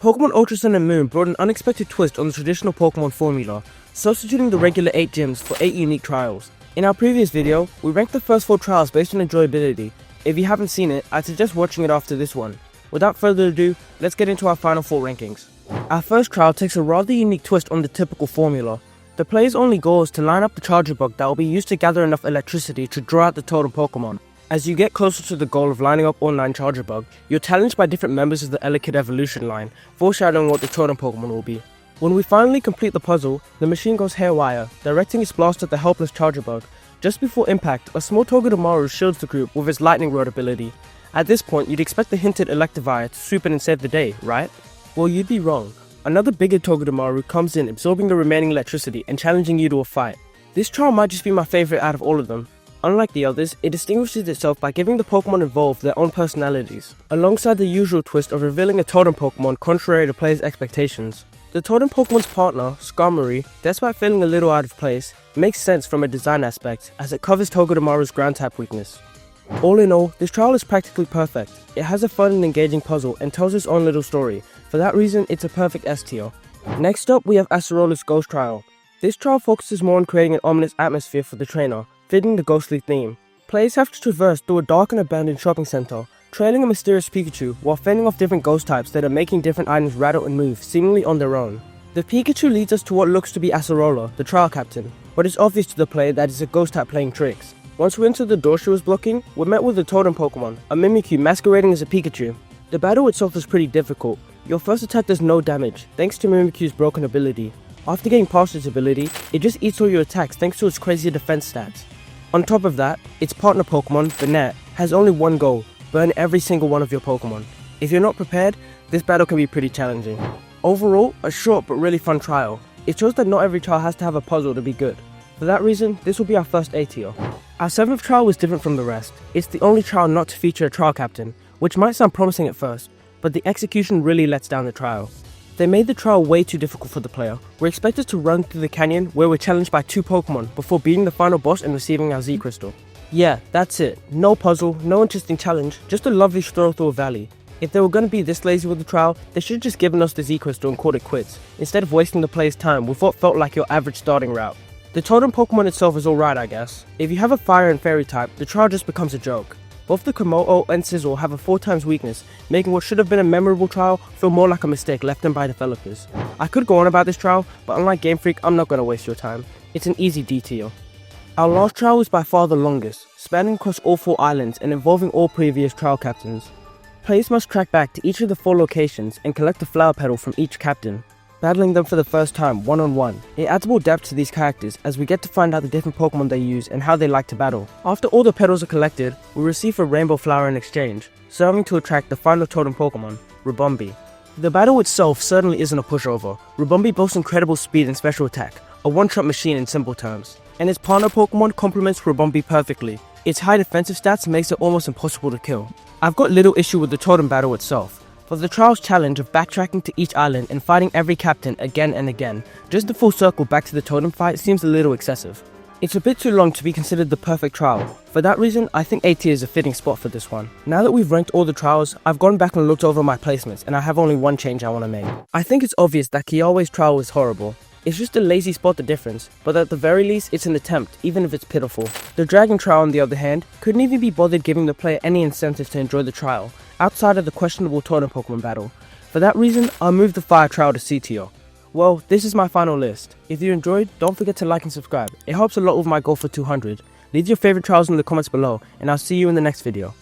Pokémon Ultra Sun and Moon brought an unexpected twist on the traditional Pokémon formula, substituting the regular 8 gyms for 8 unique trials. In our previous video, we ranked the first 4 trials based on enjoyability. If you haven't seen it, I'd suggest watching it after this one. Without further ado, let's get into our final 4 rankings. Our first trial takes a rather unique twist on the typical formula. The player's only goal is to line up the Charger Bug that will be used to gather enough electricity to draw out the totem Pokémon. As you get closer to the goal of lining up all 9 Charger Bug, you're challenged by different members of the Elekid evolution line, foreshadowing what the totem Pokémon will be. When we finally complete the puzzle, the machine goes haywire, directing its blast at the helpless Charger Bug. Just before impact, a small Togedemaru shields the group with its Lightning Rod ability. At this point, you'd expect the hinted Electivire to swoop in and save the day, right? Well, you'd be wrong. Another bigger Togedemaru comes in, absorbing the remaining electricity and challenging you to a fight. This trial might just be my favourite out of all of them. Unlike the others, it distinguishes itself by giving the Pokémon involved their own personalities, alongside the usual twist of revealing a totem Pokémon contrary to players' expectations. The totem Pokémon's partner, Skarmory, despite feeling a little out of place, makes sense from a design aspect, as it covers Togedemaru's ground type weakness. All in all, this trial is practically perfect. It has a fun and engaging puzzle and tells its own little story. For that reason, it's a perfect S tier. Next up, we have Acerola's Ghost Trial. This trial focuses more on creating an ominous atmosphere for the trainer, fitting the ghostly theme. Players have to traverse through a dark and abandoned shopping center, trailing a mysterious Pikachu while fending off different ghost types that are making different items rattle and move, seemingly on their own. The Pikachu leads us to what looks to be Acerola, the trial captain, but it's obvious to the player that it's a ghost type playing tricks. Once we enter the door she was blocking, we're met with a totem Pokemon, a Mimikyu masquerading as a Pikachu. The battle itself is pretty difficult. Your first attack does no damage, thanks to Mimikyu's broken ability. After getting past its ability, it just eats all your attacks thanks to its crazy defense stats. On top of that, its partner Pokemon, Banette, has only one goal: burn every single one of your Pokemon. If you're not prepared, this battle can be pretty challenging. Overall, a short but really fun trial. It shows that not every trial has to have a puzzle to be good. For that reason, this will be our first A tier. Our 7th trial was different from the rest. It's the only trial not to feature a trial captain, which might sound promising at first, but the execution really lets down the trial. They made the trial way too difficult for the player. We're expected to run through the canyon where we're challenged by 2 Pokemon before beating the final boss and receiving our Z Crystal. Yeah, that's it. No puzzle, no interesting challenge, just a lovely stroll through a valley. If they were going to be this lazy with the trial, they should have just given us the Z Crystal and called it quits, instead of wasting the player's time with what felt like your average starting route. The totem Pokemon itself is alright, I guess. If you have a Fire and Fairy type, the trial just becomes a joke. Both the Komodo and Sizzle have a 4 times weakness, making what should have been a memorable trial feel more like a mistake left in by developers. I could go on about this trial, but unlike Game Freak, I'm not going to waste your time. It's an easy D tier. Our last trial was by far the longest, spanning across all 4 islands and involving all previous trial captains. Players must track back to each of the 4 locations and collect a flower petal from each captain, battling them for the first time one-on-one. It adds more depth to these characters as we get to find out the different Pokemon they use and how they like to battle. After all the petals are collected, we receive a rainbow flower in exchange, serving to attract the final totem Pokemon, Ribombee. The battle itself certainly isn't a pushover. Ribombee boasts incredible speed and special attack, a one-shot machine in simple terms, and its partner Pokemon complements Ribombee perfectly. Its high defensive stats makes it almost impossible to kill. I've got little issue with the totem battle itself. For the trial's challenge of backtracking to each island and fighting every captain again and again, just the full circle back to the totem fight seems a little excessive. It's a bit too long to be considered the perfect trial. For that reason, I think A tier is a fitting spot for this one. Now that we've ranked all the trials, I've gone back and looked over my placements and I have only one change I want to make. I think it's obvious that Kiawe's trial is horrible. It's just a lazy spot the difference, but at the very least it's an attempt, even if it's pitiful. The Dragon trial, on the other hand, couldn't even be bothered giving the player any incentive to enjoy the trial, outside of the questionable totem Pokemon battle. For that reason, I'll move the Fire trial to C tier. Well, this is my final list. If you enjoyed, don't forget to like and subscribe. It helps a lot with my goal for 200. Leave your favorite trials in the comments below, and I'll see you in the next video.